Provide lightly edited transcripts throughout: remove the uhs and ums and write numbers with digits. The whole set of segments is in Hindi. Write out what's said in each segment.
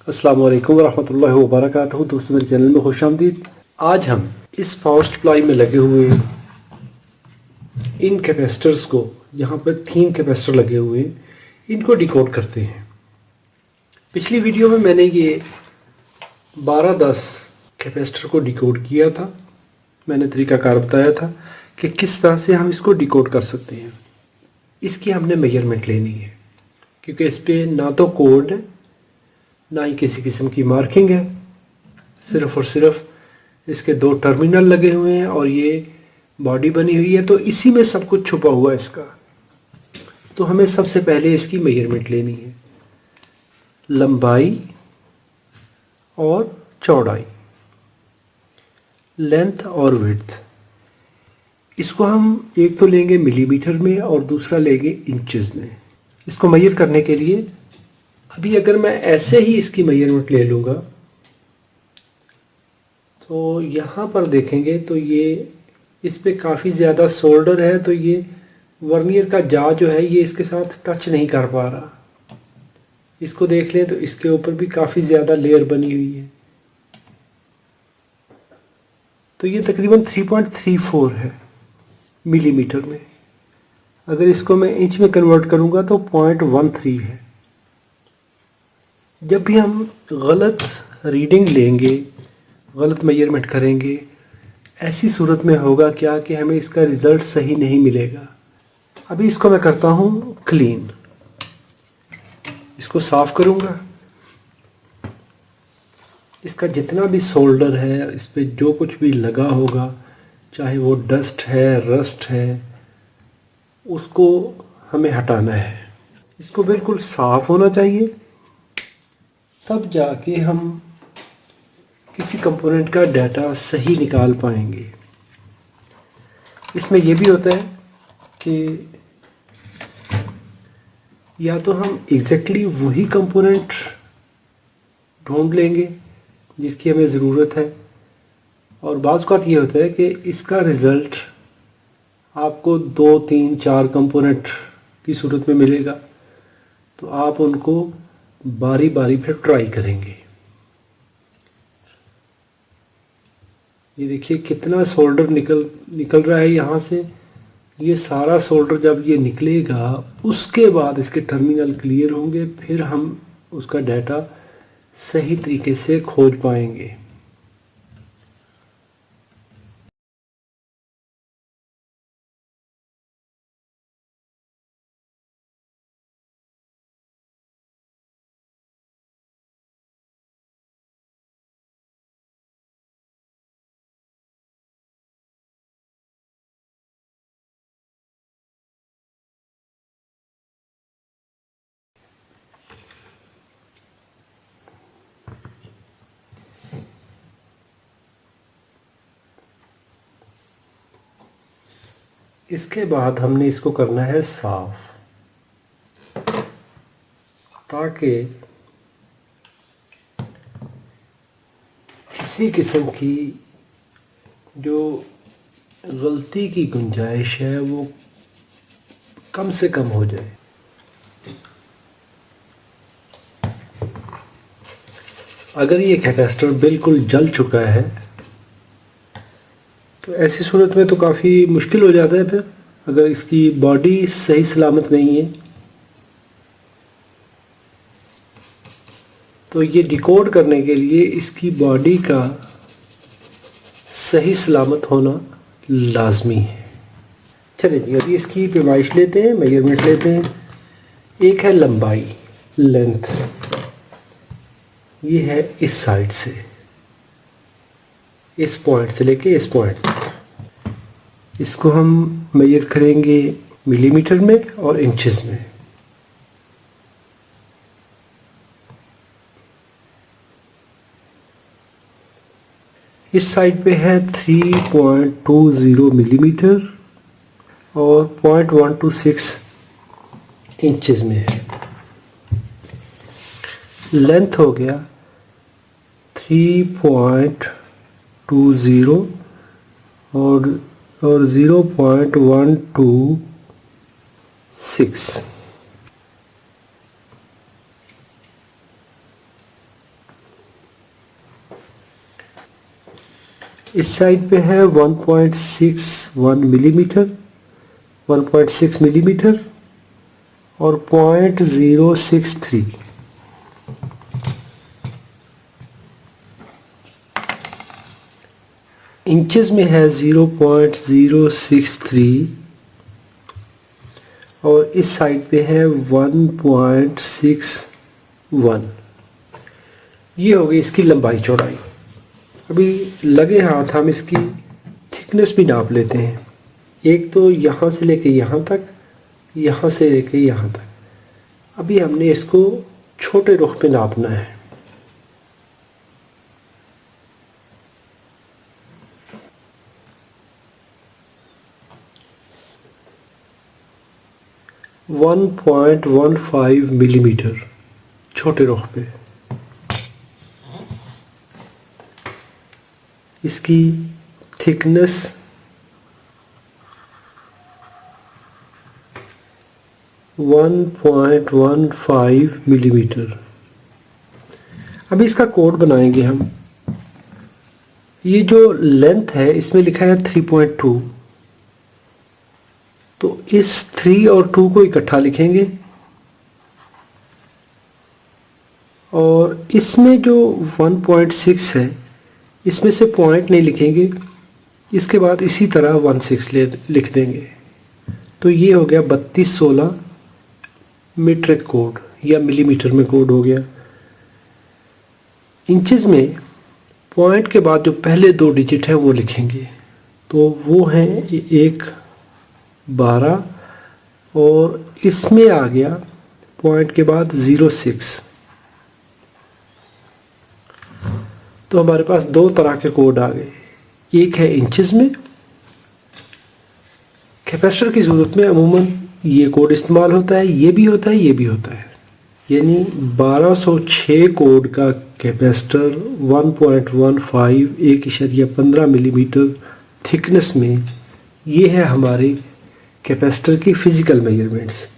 अस्सलाम वालेकुम वरहमतुल्लाहि वबरकातुहू। दोस्तों, मेरे चैनल में खुशामदीद। आज हम इस पावर सप्लाई में लगे हुए इन कैपेसिटर्स को, यहाँ पर 3 कैपेसिटर लगे हुए हैं, इनको डिकोड करते हैं। पिछली वीडियो में मैंने ये 12-10 कैपेसिटर को डिकोड किया था। मैंने तरीकाकार बताया था कि किस तरह से हम इसको डिकोड कर सकते हैं। इसकी हमने मेजरमेंट लेनी है, क्योंकि इस पर ना तो कोड है, ना ही किसी किस्म की मार्किंग है। सिर्फ और सिर्फ इसके 2 टर्मिनल लगे हुए हैं और ये बॉडी बनी हुई है, तो इसी में सब कुछ छुपा हुआ है इसका। तो हमें सबसे पहले इसकी मेजरमेंट लेनी है, लंबाई और चौड़ाई, लेंथ और विड्थ। इसको हम एक तो लेंगे मिलीमीटर में और दूसरा लेंगे इंचेस में। इसको मेजर करने के लिए अभी अगर मैं ऐसे ही इसकी मेजरमेंट ले लूँगा तो यहाँ पर देखेंगे तो ये इस पे काफ़ी ज़्यादा सोल्डर है, तो ये वर्नियर का जा जो है ये इसके साथ टच नहीं कर पा रहा। इसको देख लें तो इसके ऊपर भी काफ़ी ज़्यादा लेयर बनी हुई है। तो ये तकरीबन 3.34 है मिलीमीटर में। अगर इसको मैं इंच में कन्वर्ट करूँगा तो 0.13 है। जब भी हम गलत रीडिंग लेंगे, गलत मेजरमेंट करेंगे, ऐसी सूरत में होगा क्या कि हमें इसका रिज़ल्ट सही नहीं मिलेगा। अभी इसको मैं करता हूँ क्लीन। इसको साफ़ करूँगा। इसका जितना भी सोल्डर है, इस पर जो कुछ भी लगा होगा, चाहे वो डस्ट है, रस्ट है, उसको हमें हटाना है। इसको बिल्कुल साफ़ होना चाहिए, तब जाके हम किसी कंपोनेंट का डाटा सही निकाल पाएंगे। इसमें यह भी होता है कि या तो हम एग्जैक्टली वही कंपोनेंट ढूंढ लेंगे जिसकी हमें ज़रूरत है, और बाज़ औक़ात ये होता है कि इसका रिज़ल्ट आपको 2, 3, 4 कंपोनेंट की सूरत में मिलेगा, तो आप उनको बारी बारी फिर ट्राई करेंगे। ये देखिए कितना सोल्डर निकल रहा है यहाँ से। ये सारा सोल्डर जब ये निकलेगा उसके बाद इसके टर्मिनल क्लियर होंगे, फिर हम उसका डाटा सही तरीके से खोज पाएंगे। इसके बाद हमने इसको करना है साफ, ताकि किसी किस्म की जो गलती की गुंजाइश है वो कम से कम हो जाए। अगर ये कैपेसिटर बिल्कुल जल चुका है तो ऐसी सूरत में तो काफ़ी मुश्किल हो जाता है। फिर अगर इसकी बॉडी सही सलामत नहीं है तो ये डिकोड करने के लिए इसकी बॉडी का सही सलामत होना लाजमी है। चलिए जी, अभी इसकी पैमाइश लेते हैं, मेजरमेंट लेते हैं। एक है लंबाई, लेंथ, ये है इस साइड से, इस पॉइंट से लेके इस पॉइंट तक। इसको हम मेजर करेंगे मिलीमीटर में और इंचेस में। इस साइड पे है 3.20 मिलीमीटर और 0.126 इंचेस में है। लेंथ हो गया 3.20 और 0.126। इस साइड पे है 1.61 मिलीमीटर, 1.6 मिलीमीटर और 0.063। इंचेस में है 0.063 और इस साइड पे है 1.61। ये हो गई इसकी लंबाई चौड़ाई। अभी लगे हाथ हम इसकी थिकनेस भी नाप लेते हैं। एक तो यहाँ से लेके यहाँ तक, यहाँ से लेके यहाँ तक। अभी हमने इसको छोटे रुख पे नापना है। वन 1.15 मिलीमीटर छोटे रुख पे। इसकी थिकनेस 1.15 मिलीमीटर। अभी इसका कोड बनाएंगे हम। ये जो लेंथ है इसमें लिखा है 3.2, तो इस 3 और 2 को इकट्ठा लिखेंगे और इसमें जो 1.6 है इसमें से पॉइंट नहीं लिखेंगे, इसके बाद इसी तरह 16 लिख देंगे। तो ये हो गया 3216 मीट्रिक कोड या मिलीमीटर में कोड हो गया। इंचेस में पॉइंट के बाद जो पहले 2 डिजिट है वो लिखेंगे, तो वो हैं 1 12 और इसमें आ गया पॉइंट के बाद 06। तो हमारे पास 2 तरह के कोड आ गए। एक है इंचेस में, कैपेसिटर की ज़रूरत में अमूमन ये कोड इस्तेमाल होता है, ये भी होता है, ये भी होता है। यानी 1206 कोड का कैपेसिटर 1.15 1.15 मिलीमीटर थिकनेस में, ये है हमारे कैपेसिटर की फ़िज़िकल मेजरमेंट्स।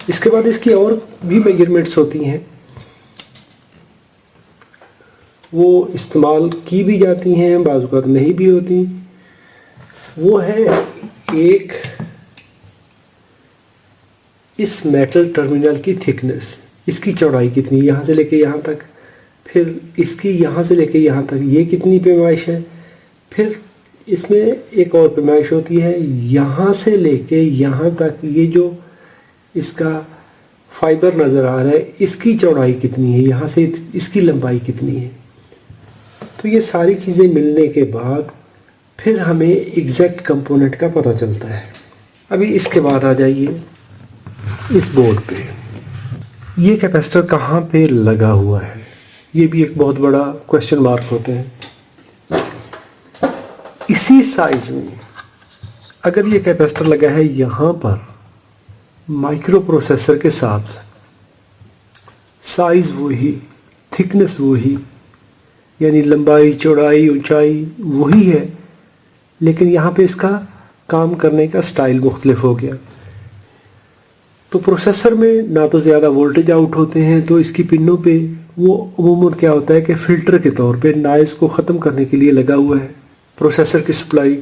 इसके बाद इसकी और भी मेजरमेंट्स होती हैं, वो इस्तेमाल की भी जाती हैं, बाज़ औक़ात नहीं भी होती। वो है एक इस मेटल टर्मिनल की थिकनेस, इसकी चौड़ाई कितनी, यहाँ से लेके यहाँ तक, फिर इसकी यहाँ से लेके यहाँ तक ये कितनी पैमाइश है, फिर इसमें एक और पैमाइश होती है यहाँ से लेके यहाँ तक, ये जो इसका फाइबर नज़र आ रहा है इसकी चौड़ाई कितनी है, यहाँ से इसकी लंबाई कितनी है। तो ये सारी चीज़ें मिलने के बाद फिर हमें एग्जैक्ट कंपोनेंट का पता चलता है। अभी इसके बाद आ जाइए इस बोर्ड पे, ये कैपेसिटर कहाँ पे लगा हुआ है, ये भी एक बहुत बड़ा क्वेश्चन मार्क होते हैं। इसी साइज में अगर ये कैपेसिटर लगा है यहाँ पर माइक्रो प्रोसेसर के साथ, साइज वही, थिकनेस वही, यानी लंबाई चौड़ाई ऊंचाई वही है, लेकिन यहाँ पे इसका काम करने का स्टाइल मुख्तलिफ हो गया। तो प्रोसेसर में ना तो ज़्यादा वोल्टेज आउट होते हैं, तो इसकी पिनों पे वो अमूमन क्या होता है कि फ़िल्टर के तौर पे नॉइज़ को ख़त्म करने के लिए लगा हुआ है। प्रोसेसर की सप्लाई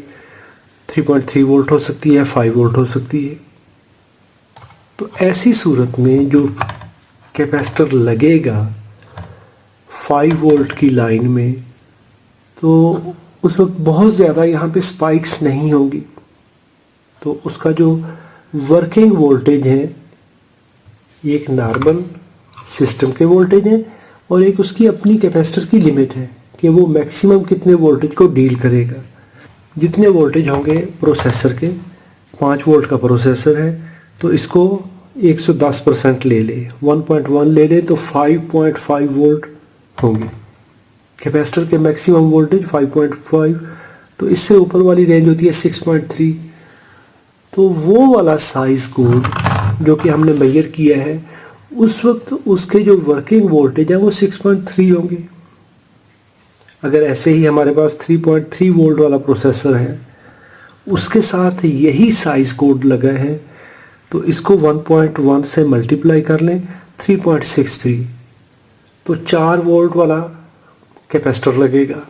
3.3 वोल्ट हो सकती है, 5 वोल्ट हो सकती है। तो ऐसी सूरत में जो कैपेसिटर लगेगा 5 वोल्ट की लाइन में, तो उस वक्त बहुत ज़्यादा यहाँ पे स्पाइक्स नहीं होंगी। तो उसका जो वर्किंग वोल्टेज है, एक नॉर्मल सिस्टम के वोल्टेज है और एक उसकी अपनी कैपेसिटर की लिमिट है कि वो मैक्सिमम कितने वोल्टेज को डील करेगा। जितने वोल्टेज होंगे प्रोसेसर के, 5 वोल्ट का प्रोसेसर है तो इसको 110% ले ले, 1.1 ले ले तो 5.5 वोल्ट होंगे। कैपेसिटर के मैक्सिमम वोल्टेज 5.5, तो इससे ऊपर वाली रेंज होती है 6.3। तो वो वाला साइज कोड जो कि हमने मेजर किया है, उस वक्त उसके जो वर्किंग वोल्टेज है वो 6.3 होंगे। अगर ऐसे ही हमारे पास 3.3 वोल्ट वाला प्रोसेसर है, उसके साथ यही साइज कोड लगा है, तो इसको 1.1 से मल्टीप्लाई कर लें 3.63, तो 4 वोल्ट वाला कैपेसिटर लगेगा।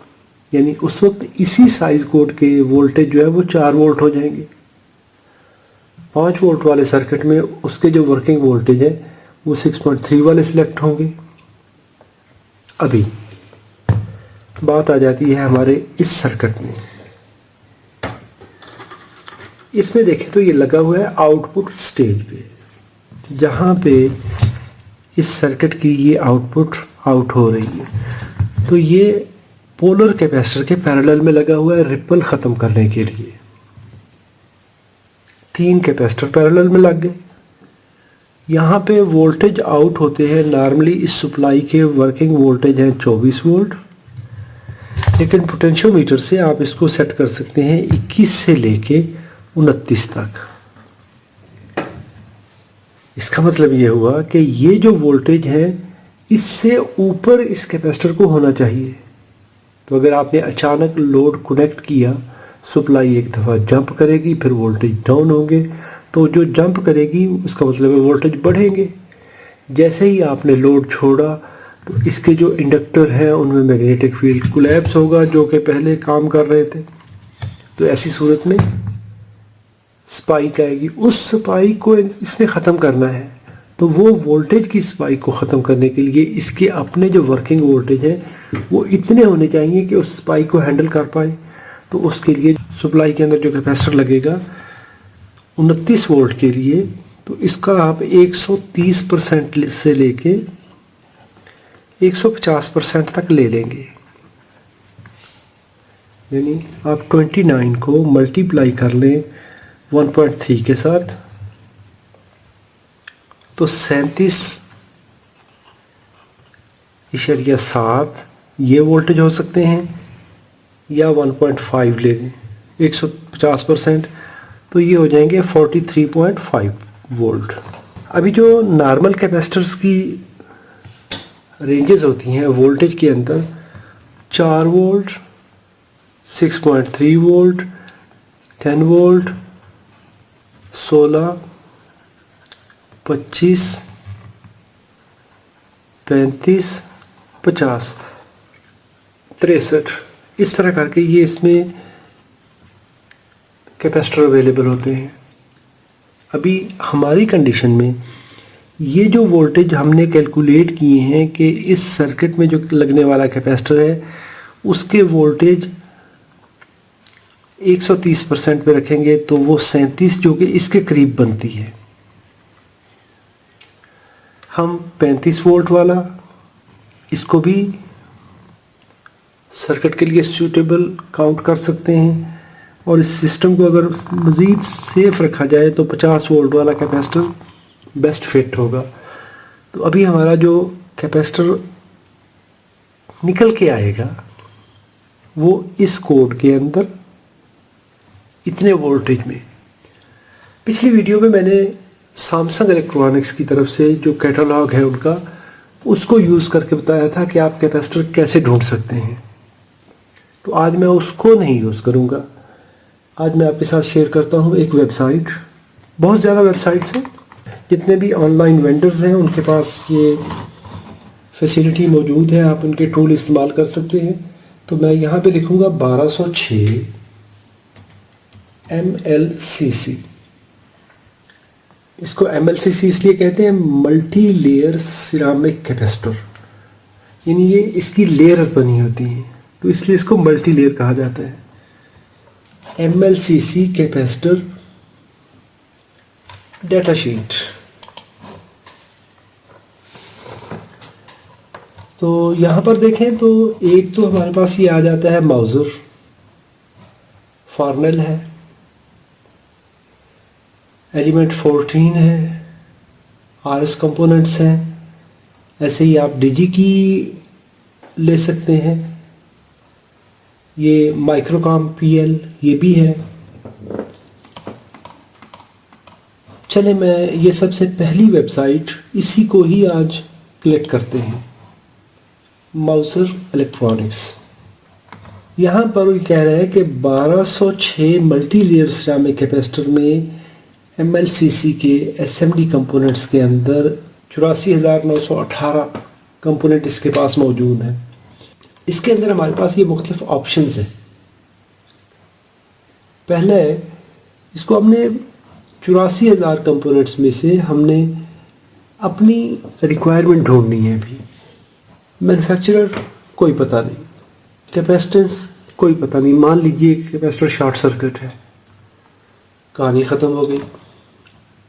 यानी उस वक्त इसी साइज कोड के वोल्टेज जो है वो 4 वोल्ट हो जाएंगे। 5 वोल्ट वाले सर्किट में उसके जो वर्किंग वोल्टेज है वो 6.3 वाले सिलेक्ट होंगे। अभी बात आ जाती है हमारे इस सर्किट में। इसमें देखें तो ये लगा हुआ है आउटपुट स्टेज पे, जहाँ पे इस सर्किट की ये आउटपुट आउट हो रही है। तो ये पोलर कैपेसिटर के पैरेलल में लगा हुआ है रिपल ख़त्म करने के लिए। 3 कैपेसिटर पैरेलल में लग गए। यहाँ पे वोल्टेज आउट होते हैं। नॉर्मली इस सप्लाई के वर्किंग वोल्टेज हैं 24 वोल्ट, लेकिन पोटेंशियोमीटर से आप इसको सेट कर सकते हैं 21 से लेके 29 तक। इसका मतलब ये हुआ कि ये जो वोल्टेज है इससे ऊपर इस कैपेसिटर को होना चाहिए। तो अगर आपने अचानक लोड कनेक्ट किया, सप्लाई एक दफ़ा जंप करेगी, फिर वोल्टेज डाउन होंगे। तो जो जंप करेगी उसका मतलब है वोल्टेज बढ़ेंगे। जैसे ही आपने लोड छोड़ा तो इसके जो इंडक्टर हैं उनमें मैग्नेटिक फील्ड कोलैप्स होगा, जो कि पहले काम कर रहे थे। तो ऐसी सूरत में स्पाइक आएगी। उस स्पाइक को इसने ख़त्म करना है। तो वो वोल्टेज की स्पाइक को ख़त्म करने के लिए इसके अपने जो वर्किंग वोल्टेज है वो इतने होने चाहिए कि उस स्पाइक को हैंडल कर पाए। तो उसके लिए सप्लाई के अंदर जो कैपेसिटर लगेगा 29 वोल्ट के लिए, तो इसका आप 130% से लेके 150% तक ले लेंगे। यानी आप 29 को मल्टीप्लाई कर लें 1.3 के साथ, तो 37.7 ये वोल्टेज हो सकते हैं, या 1.5 ले लें 150%, तो ये हो जाएंगे 43.5 वोल्ट। अभी जो नॉर्मल कैपेसिटर्स की रेंजेस होती हैं वोल्टेज के अंदर 4 वोल्ट, 6.3 वोल्ट, 10 वोल्ट, 16, 25, 35, 50, 63, इस तरह करके ये इसमें कैपेसिटर अवेलेबल होते हैं। अभी हमारी कंडीशन में ये जो वोल्टेज हमने कैलकुलेट किए हैं कि इस सर्किट में जो लगने वाला कैपेसिटर है उसके वोल्टेज 130% पे रखेंगे तो वो 37 जो कि इसके करीब बनती है। हम 35 वोल्ट वाला इसको भी सर्किट के लिए सूटेबल काउंट कर सकते हैं, और इस सिस्टम को अगर मज़ीद सेफ रखा जाए तो 50 वोल्ट वाला कैपेसिटर बेस्ट फिट होगा। तो अभी हमारा जो कैपेसिटर निकल के आएगा वो इस कोड के अंदर इतने वोल्टेज में। पिछली वीडियो में मैंने सैमसंग इलेक्ट्रॉनिक्स की तरफ से जो कैटलॉग है उनका, उसको यूज़ करके बताया था कि आप कैपेसिटर कैसे ढूंढ सकते हैं। तो आज मैं उसको नहीं यूज़ करूँगा। आज मैं आपके साथ शेयर करता हूँ एक वेबसाइट। बहुत ज़्यादा वेबसाइट्स हैं, जितने भी ऑनलाइन वेंडर्स हैं उनके पास ये फैसिलिटी मौजूद है, आप उनके टूल इस्तेमाल कर सकते हैं। तो मैं यहाँ पे लिखूँगा 1206 MLCC। इसको MLCC इसलिए कहते हैं मल्टी लेयर सिरामिक कैपेसिटर, यानी ये इसकी लेयर्स बनी होती हैं तो इसलिए इसको मल्टी लेयर कहा जाता है। MLCC capacitor data sheet. तो यहाँ पर देखें तो एक तो हमारे पास ये आ जाता है माउजर, फॉर्नेल है, एलिमेंट 14 है, RS कंपोनेंट्स हैं। ऐसे ही आप डिजी की ले सकते हैं। ये माइक्रोकॉम PL ये भी है। चले मैं ये सबसे पहली वेबसाइट इसी को ही आज क्लिक करते हैं, माउजर इलेक्ट्रॉनिक्स। यहाँ पर वो कह रहा है कि 1206 मल्टी लेयर सिरामिक कैपेसिटर में MLCC के SMD कंपोनेंट्स के अंदर 84,918 कंपोनेंट इसके पास मौजूद हैं। इसके अंदर हमारे पास ये मुख्तलिफ ऑप्शंस हैं। पहले इसको हमने 84,000 कंपोनेंट्स में से हमने अपनी रिक्वायरमेंट ढूंढनी है। अभी मैन्युफैक्चरर कोई पता नहीं, कैपेसिटेंस कोई पता नहीं। मान लीजिए कैपेसिटर शॉर्ट सर्किट है, कहानी ख़त्म हो गई।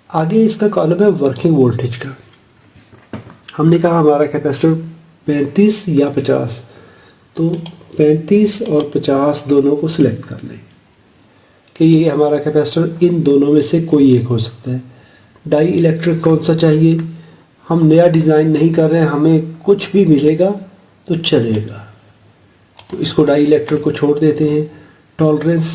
आगे इसका कॉलम है वर्किंग वोल्टेज का। हमने कहा हमारा कैपेसिटर 35 या 50, तो 35 और 50 दोनों को सिलेक्ट कर लें कि ये हमारा कैपेसिटर इन दोनों में से कोई एक हो सकता है। डाई इलेक्ट्रिक कौन सा चाहिए? हम नया डिज़ाइन नहीं कर रहे हैं, हमें कुछ भी मिलेगा तो चलेगा, तो इसको डाई इलेक्ट्रिक को छोड़ देते हैं। टॉलरेंस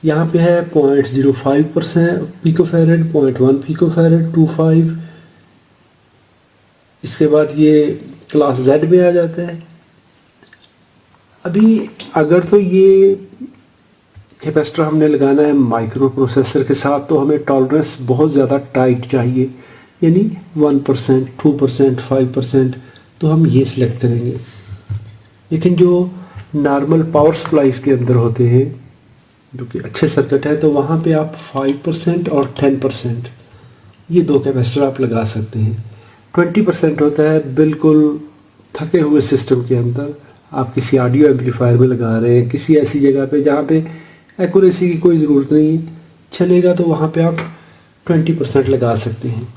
यहाँ पे है 0.05% पिकोफैरेड, 0.1 पिकोफैरेड, 25। इसके बाद ये क्लास Z में आ जाता है। अभी अगर तो ये कैपेसिटर हमने लगाना है माइक्रो प्रोसेसर के साथ, तो हमें टॉलरेंस बहुत ज़्यादा टाइट चाहिए, यानी 1%, 2%, 5%, तो हम ये सिलेक्ट करेंगे। लेकिन जो नॉर्मल पावर सप्लाईज के अंदर होते हैं, जो कि अच्छे सर्किट है, तो वहाँ पे आप 5% और 10% ये दो कैपेसिटर आप लगा सकते हैं। 20% होता है बिल्कुल थके हुए सिस्टम के अंदर, आप किसी ऑडियो एम्पलीफायर में लगा रहे हैं, किसी ऐसी जगह पे जहाँ पे एक्यूरेसी की कोई ज़रूरत नहीं है, चलेगा, तो वहाँ पे आप 20% लगा सकते हैं।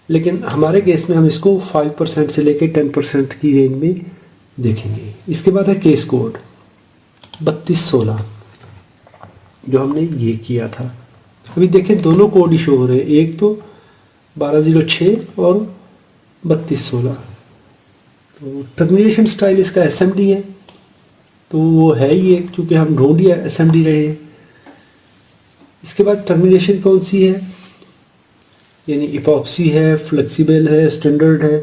लेकिन हमारे केस में हम इसको 5% से लेकर 10% की रेंज में देखेंगे। इसके बाद है केस कोड 3216, जो हमने ये किया था। अभी देखें दोनों कोड इशू हो रहे हैं, एक तो 1206 और 3216। तो टर्मिनेशन स्टाइल इसका SMD है, तो वो है ही एक, चूँकि हम ढूंढ ही SMD रहे हैं। इसके बाद टर्मिनेशन कौन सी है, यानी इपॉक्सी है, फ्लेक्सिबल है, स्टैंडर्ड है,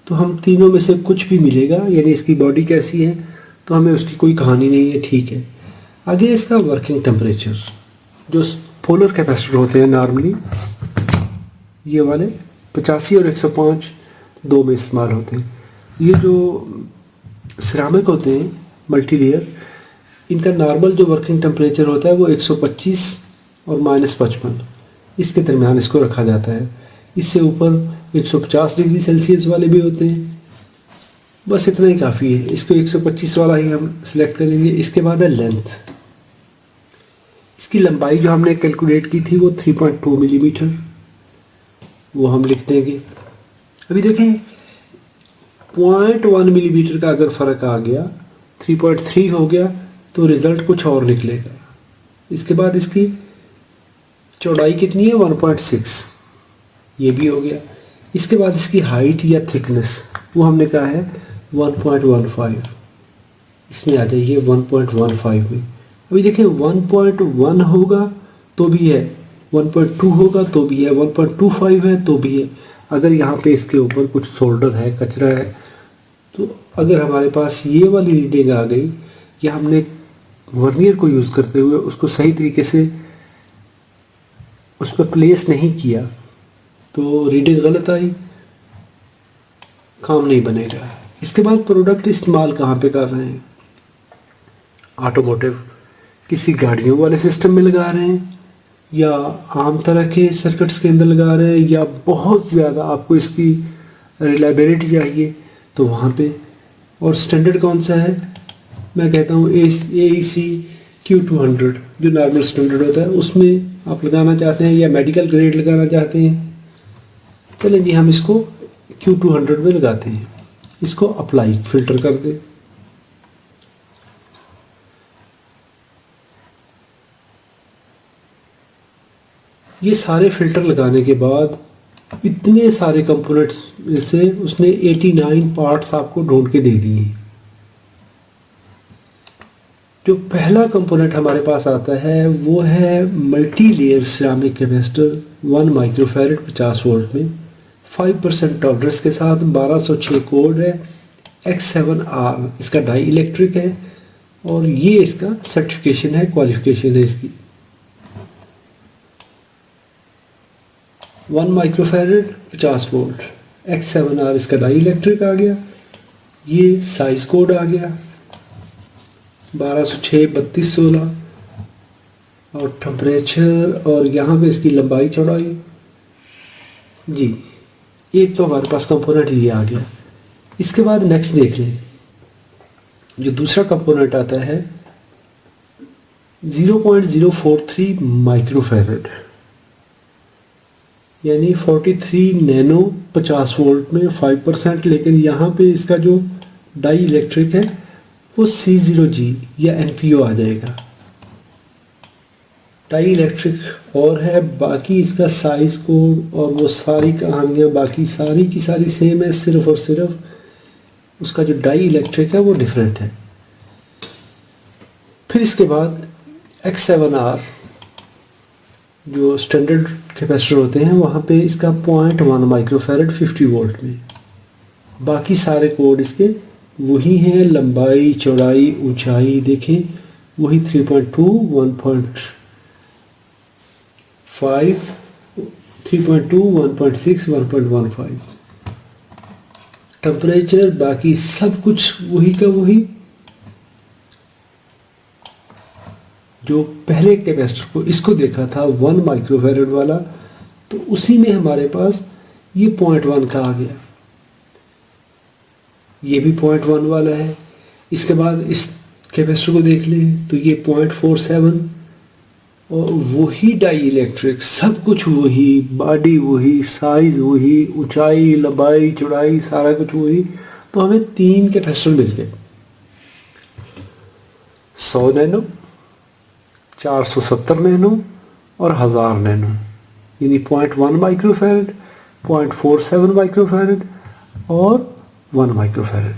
तो हम तीनों में से कुछ भी मिलेगा। यानी इसकी बॉडी कैसी है, तो हमें उसकी कोई कहानी नहीं है, ठीक है। आगे इसका वर्किंग टेम्परेचर, जो पोलर कैपेसिटर होते हैं नॉर्मली ये वाले 85 और 105 दो में इस्तेमाल होते हैं। ये जो सिरामिक होते हैं मल्टी लेयर, इनका नॉर्मल जो वर्किंग टेम्परेचर होता है वो 125 और -55 इसके दरमियान इसको रखा जाता है। इससे ऊपर 150 डिग्री सेल्सियस वाले भी होते हैं, बस इतना ही काफ़ी है। इसको 125 वाला ही हम सिलेक्ट करेंगे। इसके बाद है लेंथ, इसकी लंबाई जो हमने कैलकुलेट की थी वो 3.2 मिलीमीटर, वो हम लिख देंगे। अभी देखें 0.1 मिलीमीटर का अगर फ़र्क आ गया, 3.3 हो गया, तो रिज़ल्ट कुछ और निकलेगा। इसके बाद इसकी चौड़ाई कितनी है, 1.6, ये भी हो गया। इसके बाद इसकी हाइट या थिकनेस वो हमने कहा है 1.15, इसमें आ जाइए 1.15 में। अभी देखिए 1.1 होगा तो भी है, 1.2 होगा तो भी है, 1.25 है तो भी है। अगर यहाँ पे इसके ऊपर कुछ सोल्डर है, कचरा है, तो अगर हमारे पास ये वाली रीडिंग आ गई, या हमने वर्नियर को यूज़ करते हुए उसको सही तरीके से उस पर प्लेस नहीं किया, तो रीडिंग गलत आई, काम नहीं बनेगा। इसके बाद प्रोडक्ट इस्तेमाल कहाँ पे कर रहे हैं, ऑटोमोटिव किसी गाड़ियों वाले सिस्टम में लगा रहे हैं, या आम तरह के सर्किट्स के अंदर लगा रहे हैं, या बहुत ज़्यादा आपको इसकी रिलायबिलिटी चाहिए तो वहाँ पे। और स्टैंडर्ड कौन सा है, मैं कहता हूँ AEC Q200 जो नॉर्मल स्टैंडर्ड होता है उसमें आप लगाना चाहते हैं, या मेडिकल ग्रेड लगाना चाहते हैं, चलें जी हम इसको Q200 में लगाते हैं। इसको अप्लाई फिल्टर कर दें। ये सारे फिल्टर लगाने के बाद इतने सारे कंपोनेंट्स में से उसने 89 पार्ट्स आपको ढूंढ के दे दिए। जो पहला कंपोनेंट हमारे पास आता है वो है multi layer ceramic capacitor 1 microfarad 50 volt में 5% टॉलरेंस के साथ 1206 कोड है, X7R इसका डाई इलेक्ट्रिक है, और ये इसका सर्टिफिकेशन है, क्वालिफिकेशन है इसकी। 1 माइक्रोफैरेड 50 वोल्ट, X7R इसका डाई इलेक्ट्रिक आ गया। ये साइज कोड आ गया 1206 3216 और टेम्परेचर, और यहाँ पे इसकी लंबाई चौड़ाई। जी, एक तो हमारे पास कंपोनेंट ये आ गया। इसके बाद नेक्स्ट देख लें, जो दूसरा कंपोनेंट आता है 0.043 माइक्रोफैरड, यानी 43 नैनो 50 वोल्ट में 5%, लेकिन यहाँ पे इसका जो डाई इलेक्ट्रिक है वो C0G या NPO आ जाएगा। डाई इलेक्ट्रिक और है, बाकी इसका साइज कोड और वो सारी कहानियाँ बाकी सारी की सारी सेम है, सिर्फ और सिर्फ उसका जो डाई इलेक्ट्रिक है वो डिफरेंट है। फिर इसके बाद X7R जो स्टैंडर्ड कैपेसिटर होते हैं वहाँ पे इसका 0.1 माइक्रोफैरड 50 वोल्ट में। बाकी सारे कोड इसके वही हैं, लंबाई चौड़ाई ऊंचाई देखें वही 3.2 1.5 3.2 1.6 1.15। टेम्परेचर बाकी सब कुछ वही का वही। जो पहले कैपेसिटर को इसको देखा था 1 माइक्रोफैरड वाला, तो उसी में हमारे पास ये 0.1 का आ गया, ये भी 0.1 वाला है। इसके बाद इस कैपेसिटर को देख लें तो ये 0.47 और वही डाई इलेक्ट्रिक, सब कुछ वही, बॉडी वही, साइज वही, ऊंचाई लंबाई चौड़ाई सारा कुछ वही। तो हमें 3 कैपेसिटर मिल गए, 100 नैनो, 470 नैनो और 1000 नैनो, यानी 0.1 माइक्रोफैरड, 0.47 माइक्रोफैरड और 1 माइक्रोफैरड।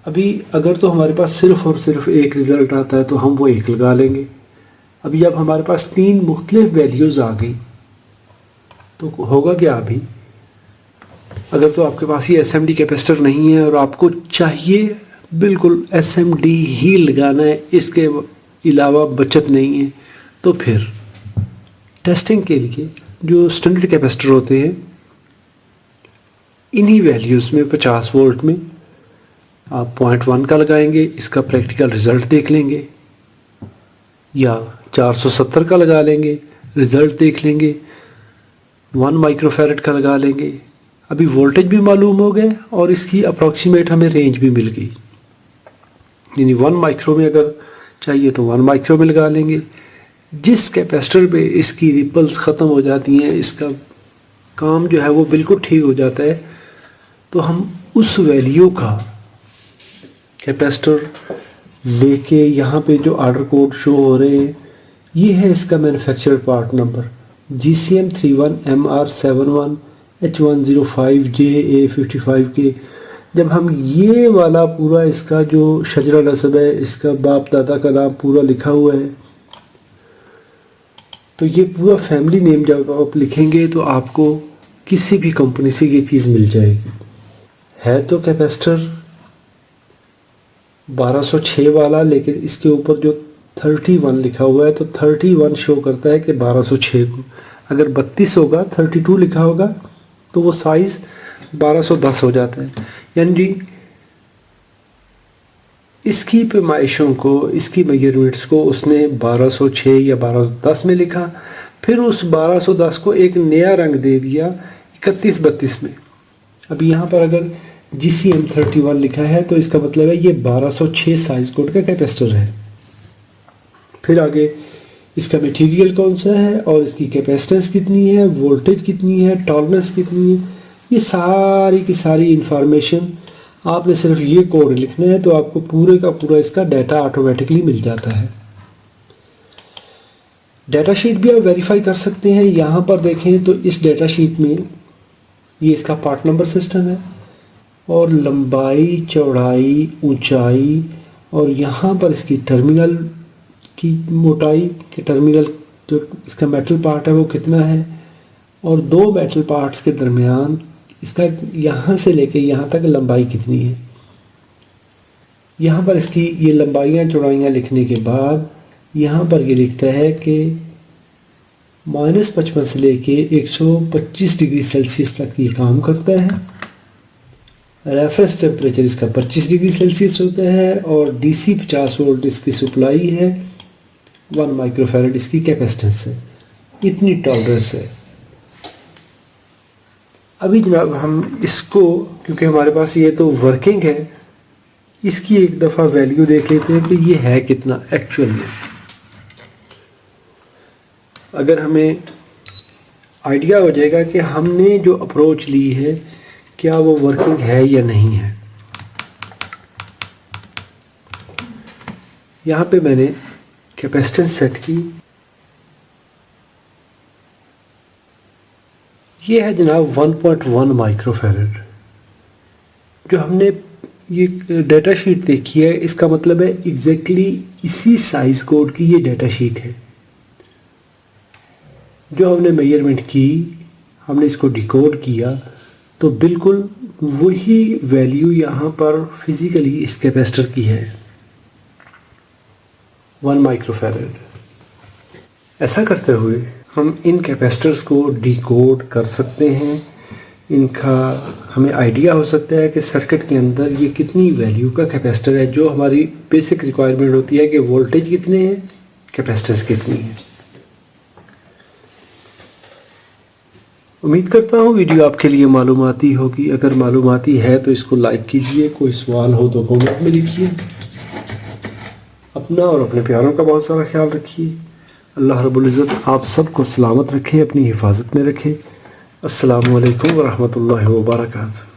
अभी अगर तो हमारे पास सिर्फ और सिर्फ एक रिज़ल्ट आता है तो हम वो एक लगा लेंगे। अभी जब हमारे पास 3 मुख्तलिफ वैल्यूज़ आ गई तो होगा क्या? अभी अगर तो आपके पास ये SMD कैपेसिटर नहीं है और आपको चाहिए बिल्कुल SMD ही लगाना है, इसके अलावा बचत नहीं है, तो फिर टेस्टिंग के लिए जो स्टैंडर्ड कैपेसिटर होते हैं इन्हीं वैल्यूज़ में 50 वोल्ट में आप 0.1 का लगाएंगे, इसका प्रैक्टिकल रिज़ल्ट देख लेंगे, या 470 का लगा लेंगे, रिज़ल्ट देख लेंगे, 1 माइक्रोफैरड का लगा लेंगे। अभी वोल्टेज भी मालूम हो गए और इसकी अप्रॉक्सीमेट हमें रेंज भी मिल गई, यानी 1 माइक्रो में अगर चाहिए तो 1 माइक्रो में लगा लेंगे। जिस कैपेसिटर पे इसकी रिपल्स ख़त्म हो जाती हैं, इसका काम जो है वो बिल्कुल ठीक हो जाता है, तो हम उस वैल्यू का कैपेसिटर लेके यहाँ पे जो ऑर्डर कोड शो हो रहे हैं ये है इसका manufacturer part number GCM31MR71 H105JA55K। जब हम ये वाला पूरा इसका जो शजरा नस्ब है, इसका बाप दादा का नाम पूरा लिखा हुआ है, तो ये पूरा फैमिली नेम जब आप लिखेंगे तो आपको किसी भी कंपनी से ये चीज़ मिल जाएगी। है तो कैपेसिटर 1206 वाला, लेकिन इसके ऊपर जो 31 लिखा हुआ है तो 31 शो करता है कि 1206 को। अगर 32 होगा, 32 लिखा होगा तो वो साइज़ 1210 हो जाता है। यानी इसकी पैमाइशों को, इसकी मेजरमेंट्स को उसने 1206 या 1210 में लिखा, फिर उस 1210 को एक नया रंग दे दिया 3132 में। अब यहाँ पर अगर GCM31 लिखा है तो इसका मतलब है ये 1206 साइज कोड का कैपेसिटर है। फिर आगे इसका मटेरियल कौन सा है और इसकी कैपेसिटेंस कितनी है, वोल्टेज कितनी है, टॉलरेंस कितनी है, ये सारी की सारी इंफॉर्मेशन आपने सिर्फ ये कोड लिखना है तो आपको पूरे का पूरा इसका डाटा ऑटोमेटिकली मिल जाता है। डाटा शीट भी आप वेरीफाई कर सकते हैं। यहाँ पर देखें तो इस डाटा शीट में ये इसका पार्ट नंबर सिस्टम है और लंबाई चौड़ाई ऊंचाई और यहाँ पर इसकी टर्मिनल की मोटाई के टर्मिनल जो इसका मेटल पार्ट है वो कितना है, और 2 मेटल पार्ट्स के दरमियान इसका यहाँ से लेके यहाँ तक लंबाई कितनी है। यहाँ पर इसकी ये लंबाइयाँ चौड़ाइयाँ लिखने के बाद यहाँ पर ये लिखता है कि -55 से लेके 125 डिग्री सेल्सियस तक ये काम करता है। रेफरेंस टेम्परेचर इसका 25 डिग्री सेल्सियस होता है और DC 50 वोल्ट इसकी सप्लाई है, 1 माइक्रोफैरड इसकी कैपेसिटेंस है। इतनी टॉलरेंस है। अभी जनाब हम इसको, क्योंकि हमारे पास ये तो वर्किंग है, इसकी एक दफ़ा वैल्यू देख लेते हैं कि ये है कितना एक्चुअल में। अगर हमें आइडिया हो जाएगा कि हमने जो अप्रोच ली है क्या वो वर्किंग है या नहीं है। यहाँ पे मैंने कैपेसिटेंस सेट की। ये है जनाब 1.1 माइक्रोफैरड। जो हमने ये डेटा शीट देखी है, इसका मतलब है एग्जैक्टली इसी साइज कोड की ये डेटा शीट है। जो हमने मेजरमेंट की, हमने इसको डिकोड किया, तो बिल्कुल वही वैल्यू यहाँ पर फिजिकली इस कैपेसिटर की है, 1 माइक्रोफैरड। ऐसा करते हुए हम इन कैपेसिटर्स को डिकोड कर सकते हैं। इनका हमें आइडिया हो सकता है कि सर्किट के अंदर ये कितनी वैल्यू का कैपेसिटर है। जो हमारी बेसिक रिक्वायरमेंट होती है कि वोल्टेज कितने हैं, कैपेसिटेंस कितनी है। उम्मीद करता हूँ वीडियो आपके लिए मालूमाती होगी। अगर मालूमाती है तो इसको लाइक कीजिए। कोई सवाल हो तो कमेंट में लिखिए। अपना और अपने प्यारों का बहुत सारा ख्याल रखिए। अल्लाह रब्बुल इज़्ज़त आप सबको सलामत रखे, अपनी हिफाजत में रखे। अस्सलामु अलैकुम व रहमतुल्लाहि व बरकातहू।